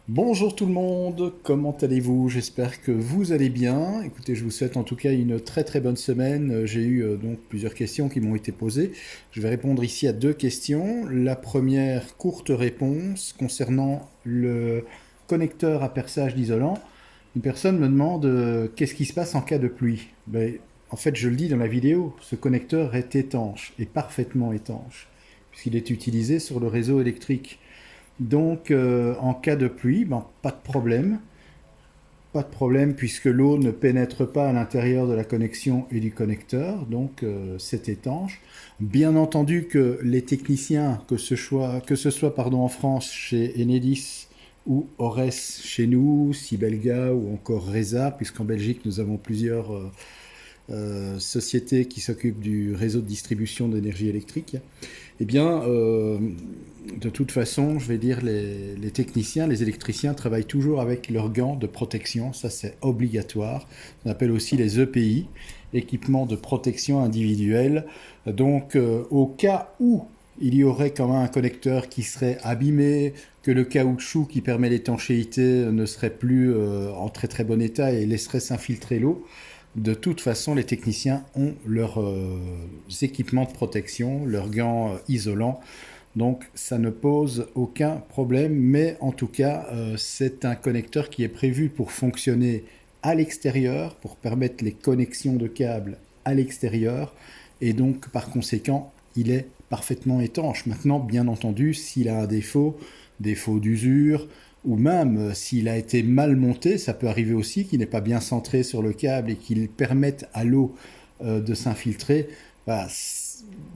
Bonjour tout le monde, comment allez-vous? J'espère que vous allez bien. Écoutez, je vous souhaite en tout cas une très très bonne semaine. J'ai eu donc plusieurs questions qui m'ont été posées. Je vais répondre ici à deux questions. La première, courte réponse concernant le connecteur à perçage d'isolant. Une personne me demande qu'est-ce qui se passe en cas de pluie. En fait, je le dis dans la vidéo, ce connecteur est étanche, et parfaitement étanche, puisqu'il est utilisé sur le réseau électrique. Donc, en cas de pluie, ben, pas de problème. Pas de problème puisque l'eau ne pénètre pas à l'intérieur de la connexion et du connecteur, donc c'est étanche. Bien entendu que les techniciens, que ce soit en France chez Enedis ou Ores chez nous, Sibelga ou encore Resa, puisqu'en Belgique nous avons plusieurs société qui s'occupe du réseau de distribution d'énergie électrique, eh bien, de toute façon, je vais dire, les techniciens, les électriciens travaillent toujours avec leurs gants de protection, ça c'est obligatoire. On appelle aussi les EPI, équipements de protection individuelle. Donc, au cas où il y aurait quand même un connecteur qui serait abîmé, que le caoutchouc qui permet l'étanchéité ne serait plus en très très bon état et laisserait s'infiltrer l'eau, de toute façon, les techniciens ont leurs équipements de protection, leurs gants isolants. Donc, ça ne pose aucun problème. Mais en tout cas, c'est un connecteur qui est prévu pour fonctionner à l'extérieur, pour permettre les connexions de câbles à l'extérieur. Et donc, par conséquent, il est parfaitement étanche. Maintenant, bien entendu, s'il a un défaut, défaut d'usure, ou même s'il a été mal monté, ça peut arriver aussi qu'il n'est pas bien centré sur le câble et qu'il permette à l'eau de s'infiltrer. Voilà,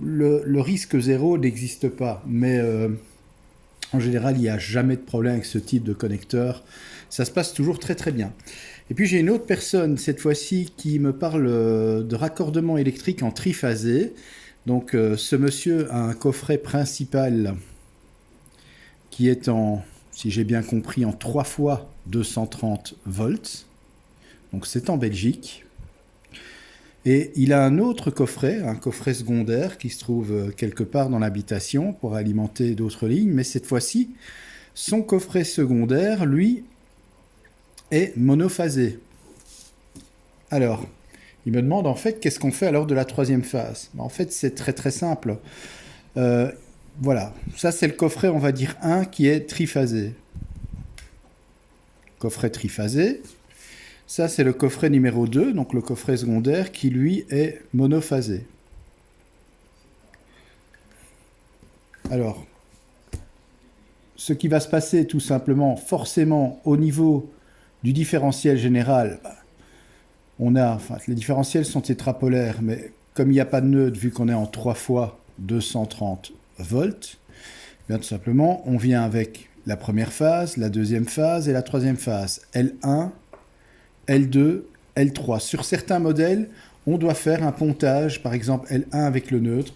le risque zéro n'existe pas, mais en général, il n'y a jamais de problème avec ce type de connecteur. Ça se passe toujours très très bien. Et puis j'ai une autre personne, cette fois-ci, qui me parle de raccordement électrique en triphasé. Donc ce monsieur a un coffret principal qui est en, si j'ai bien compris, en 3 fois 230 volts. Donc c'est en Belgique. Et il a un autre coffret, un coffret secondaire qui se trouve quelque part dans l'habitation pour alimenter d'autres lignes. Mais cette fois-ci, son coffret secondaire, lui, est monophasé. Alors, il me demande en fait qu'est-ce qu'on fait alors de la troisième phase. En fait, c'est très très simple. Euh, voilà, ça c'est le coffret, on va dire 1 qui est triphasé. Coffret triphasé. Ça, c'est le coffret numéro 2, donc le coffret secondaire, qui lui est monophasé. Alors, ce qui va se passer tout simplement, forcément, au niveau du différentiel général, les différentiels sont tétrapolaires, mais comme il n'y a pas de neutre, vu qu'on est en 3 fois 230 volts, bien tout simplement, on vient avec la première phase, la deuxième phase et la troisième phase. L1, L2, L3. Sur certains modèles, on doit faire un pontage, par exemple L1 avec le neutre,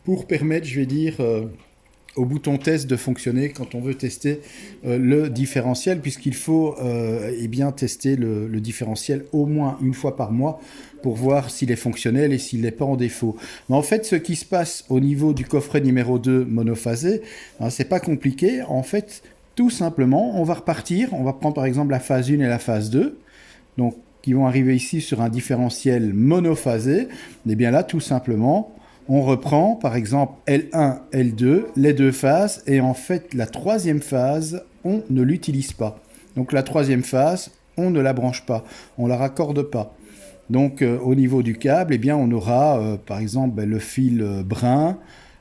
pour permettre, je vais dire, au bouton test de fonctionner quand on veut tester le différentiel, puisqu'il faut bien tester le différentiel au moins une fois par mois pour voir s'il est fonctionnel et s'il n'est pas en défaut. Mais en fait, ce qui se passe au niveau du coffret numéro 2 monophasé, c'est pas compliqué. En fait, tout simplement, on va repartir, on va prendre par exemple la phase 1 et la phase 2, donc qui vont arriver ici sur un différentiel monophasé. Et bien là, tout simplement, on reprend par exemple L1, L2, les deux phases, et en fait la troisième phase, on ne l'utilise pas. Donc la troisième phase, on ne la branche pas, on ne la raccorde pas. Donc au niveau du câble, eh bien, on aura par exemple le fil brun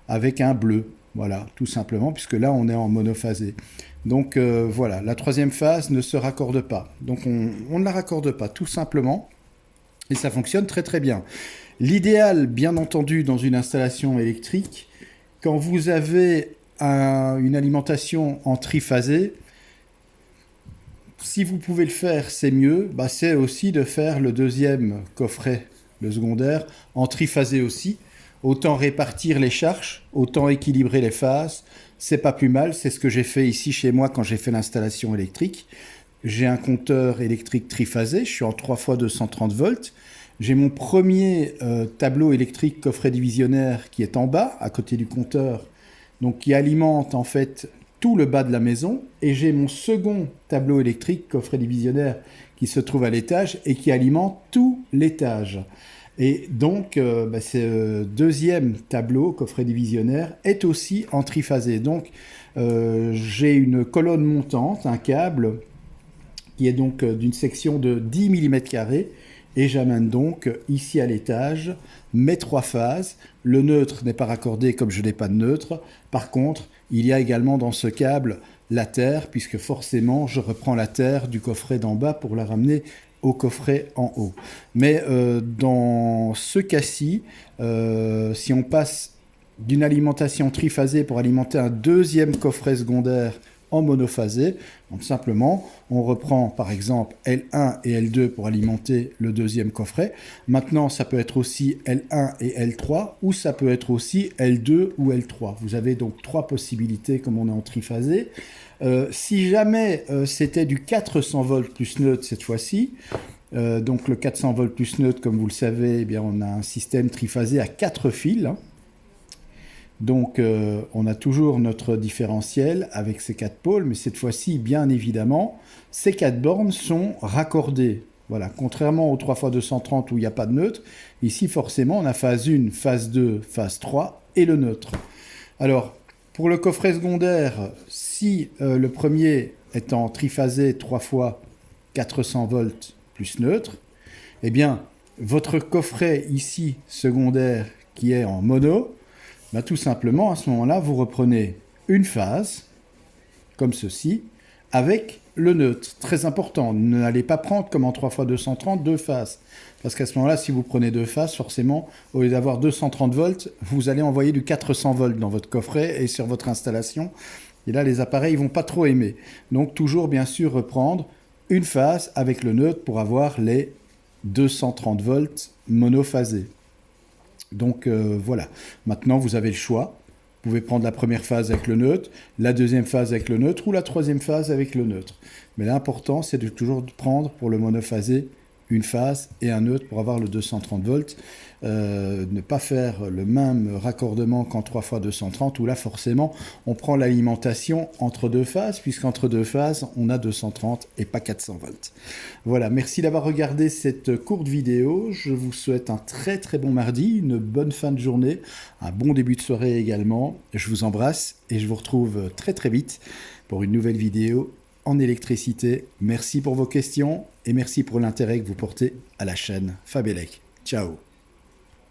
avec un bleu. Voilà, tout simplement, puisque là on est en monophasé. Donc voilà, la troisième phase ne se raccorde pas. Donc on ne la raccorde pas, tout simplement. Et ça fonctionne très très bien. L'idéal, bien entendu, dans une installation électrique, quand vous avez une alimentation en triphasé, si vous pouvez le faire, c'est mieux. C'est aussi de faire le deuxième coffret, le secondaire, en triphasé aussi. Autant répartir les charges, autant équilibrer les phases. C'est pas plus mal. C'est ce que j'ai fait ici chez moi quand j'ai fait l'installation électrique. J'ai un compteur électrique triphasé. Je suis en 3 fois 230 volts. J'ai mon premier tableau électrique coffret divisionnaire qui est en bas, à côté du compteur, donc qui alimente en fait tout le bas de la maison et j'ai mon second tableau électrique, coffret divisionnaire, qui se trouve à l'étage et qui alimente tout l'étage. Et donc, ce deuxième tableau, coffret divisionnaire, est aussi en triphasé. Donc, j'ai une colonne montante, un câble, qui est donc d'une section de 10 mm², et j'amène donc ici à l'étage mes 3 phases. Le neutre n'est pas raccordé comme je n'ai pas de neutre. Par contre, il y a également dans ce câble la terre, puisque forcément, je reprends la terre du coffret d'en bas pour la ramener au coffret en haut. Mais dans ce cas-ci, si on passe d'une alimentation triphasée pour alimenter un deuxième coffret secondaire en monophasé, donc simplement, on reprend par exemple L1 et L2 pour alimenter le deuxième coffret. Maintenant, ça peut être aussi L1 et L3, ou ça peut être aussi L2 ou L3. Vous avez donc 3 possibilités comme on est en triphasé. Si jamais c'était du 400 volts plus neutre cette fois-ci, donc le 400 volts plus neutre, comme vous le savez, eh bien, on a un système triphasé à 4 fils. Donc on a toujours notre différentiel avec ces 4 pôles, mais cette fois-ci, bien évidemment, ces 4 bornes sont raccordées. Voilà, contrairement aux 3x230 où il n'y a pas de neutre, ici forcément on a phase 1, phase 2, phase 3 et le neutre. Alors, pour le coffret secondaire, si le premier est en triphasé 3 fois 400 volts plus neutre, eh bien, votre coffret ici secondaire qui est en mono, tout simplement, à ce moment-là, vous reprenez une phase, comme ceci, avec le neutre. Très important, n'allez pas prendre, comme en 3x230, 2 phases. Parce qu'à ce moment-là, si vous prenez 2 phases, forcément, au lieu d'avoir 230 volts, vous allez envoyer du 400 volts dans votre coffret et sur votre installation. Et là, les appareils ne vont pas trop aimer. Donc, toujours, bien sûr, reprendre une phase avec le neutre pour avoir les 230 volts monophasés. Donc voilà, maintenant vous avez le choix. Vous pouvez prendre la première phase avec le neutre, la deuxième phase avec le neutre ou la troisième phase avec le neutre. Mais l'important, c'est de toujours prendre pour le monophasé une phase et un neutre pour avoir le 230 volts. Ne pas faire le même raccordement qu'en 3x230 où là, forcément, on prend l'alimentation entre 2 phases, puisqu'entre 2 phases, on a 230 et pas 400 volts. Voilà, merci d'avoir regardé cette courte vidéo. Je vous souhaite un très très bon mardi, une bonne fin de journée, un bon début de soirée également. Je vous embrasse et je vous retrouve très très vite pour une nouvelle vidéo en électricité. Merci pour vos questions et merci pour l'intérêt que vous portez à la chaîne Fabelec. Ciao.